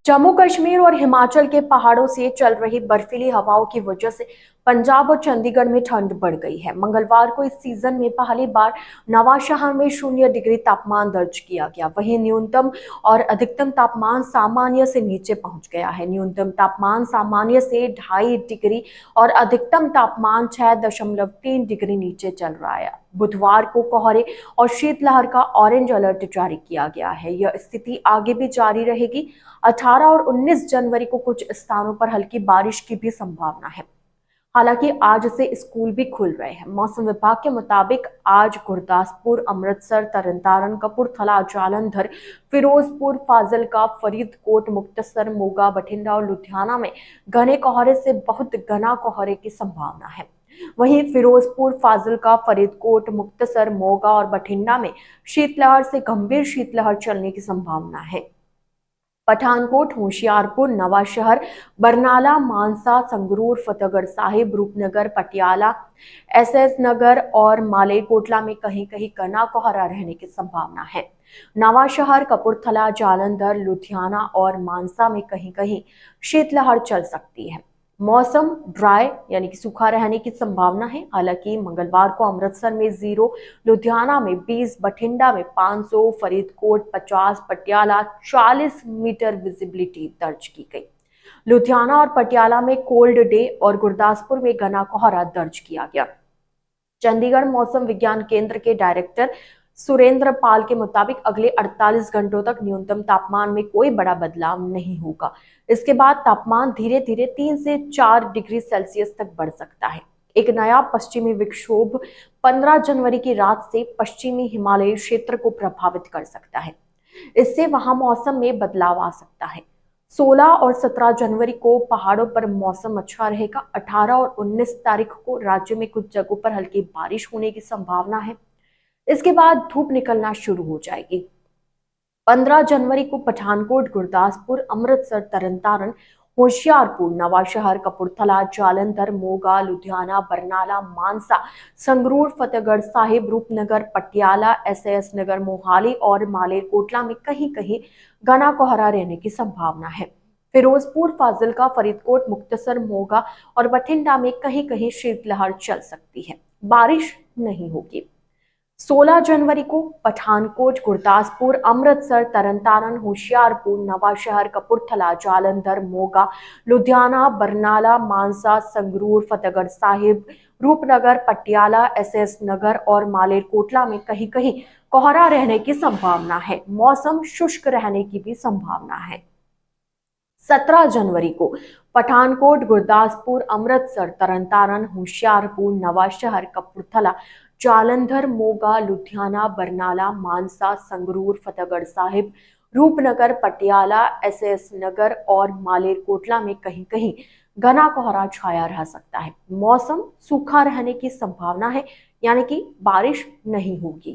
जम्मू कश्मीर और हिमाचल के पहाड़ों से चल रही बर्फीली हवाओं की वजह से पंजाब और चंडीगढ़ में ठंड बढ़ गई है। मंगलवार को इस सीजन में पहली बार नवांशहर में 0 डिग्री तापमान दर्ज किया गया। वहीं न्यूनतम और अधिकतम तापमान सामान्य से नीचे पहुंच गया है। न्यूनतम तापमान सामान्य से 2.5 डिग्री और अधिकतम तापमान 6.3 डिग्री नीचे चल रहा है। बुधवार को कोहरे और शीतलहर का ऑरेंज अलर्ट जारी किया गया है। यह स्थिति आगे भी जारी रहेगी। 18 और 19 जनवरी को कुछ स्थानों पर हल्की बारिश की भी संभावना है। हालांकि आज से स्कूल भी खुल रहे हैं। मौसम विभाग के मुताबिक आज गुरदासपुर, अमृतसर, तरनतारन, कपूरथला, जालंधर, फिरोजपुर, फाजिलका, फरीदकोट, मुक्तसर, मोगा, बठिंडा और लुधियाना में घने कोहरे से बहुत घना कोहरे की संभावना है। वहीं फिरोजपुर, फाजिलका, फरीदकोट, मुक्तसर, मोगा और बठिंडा में शीतलहर से गंभीर शीतलहर चलने की संभावना है। पठानकोट, होशियारपुर, नवांशहर, बरनाला, मानसा, संगरूर, फतेहगढ़ साहिब, रूपनगर, पटियाला, एसएस नगर और मालेरकोटला में कहीं कहीं घना कोहरा रहने की संभावना है। नवांशहर, कपूरथला, जालंधर, लुधियाना और मानसा में कहीं कहीं शीतलहर चल सकती है। मौसम ड्राई यानी कि सूखा रहने की संभावना है। हालांकि मंगलवार को अमृतसर में 0, लुधियाना में 20, बठिंडा में 500, फरीदकोट 50, पटियाला 40 मीटर विजिबिलिटी दर्ज की गई। लुधियाना और पटियाला में कोल्ड डे और गुरदासपुर में घना कोहरा दर्ज किया गया। चंडीगढ़ मौसम विज्ञान केंद्र के डायरेक्टर सुरेंद्र पाल के मुताबिक अगले 48 घंटों तक न्यूनतम तापमान में कोई बड़ा बदलाव नहीं होगा। इसके बाद तापमान धीरे धीरे 3 से 4 डिग्री सेल्सियस तक बढ़ सकता है। एक नया पश्चिमी विक्षोभ 15 जनवरी की रात से पश्चिमी हिमालयी क्षेत्र को प्रभावित कर सकता है। इससे वहां मौसम में बदलाव आ सकता है। 16 और 17 जनवरी को पहाड़ों पर मौसम अच्छा रहेगा। 18 और 19 तारीख को राज्य में कुछ जगहों पर हल्की बारिश होने की संभावना है। इसके बाद धूप निकलना शुरू हो जाएगी। 15 जनवरी को पठानकोट, गुरदासपुर, अमृतसर, तरनतारन, होशियारपुर, नवांशहर, कपूरथला, जालंधर, मोगा, लुधियाना, बरनाला, मानसा, संगरूर, फतेहगढ़ साहिब, रूपनगर, पटियाला, एसएस नगर, मोहाली और मालेरकोटला में कहीं कहीं घना कोहरा रहने की संभावना है। फिरोजपुर, फाजिलका, फरीदकोट, मुक्तसर, मोगा और बठिंडा में कहीं कहीं शीतलहर चल सकती है। बारिश नहीं होगी। 16 जनवरी को पठानकोट, गुरदासपुर, अमृतसर, तरनतारन, होशियारपुर, नवांशहर, कपूरथला, जालंधर, मोगा, लुधियाना, बरनाला, मानसा, संगरूर, फतेहगढ़ साहिब, रूपनगर, पटियाला, एसएस नगर और मालेरकोटला में कहीं कहीं कोहरा रहने की संभावना है। मौसम शुष्क रहने की भी संभावना है। 17 जनवरी को पठानकोट, गुरदासपुर, अमृतसर, तरनतारन, होशियारपुर, नवांशहर, कपूरथला, जालंधर, मोगा, लुधियाना, बरनाला, मानसा, संगरूर, फतेहगढ़ साहिब, रूपनगर, पटियाला, एसएस नगर और मालेरकोटला में कहीं कहीं घना कोहरा छाया रह सकता है। मौसम सूखा रहने की संभावना है, यानी कि बारिश नहीं होगी।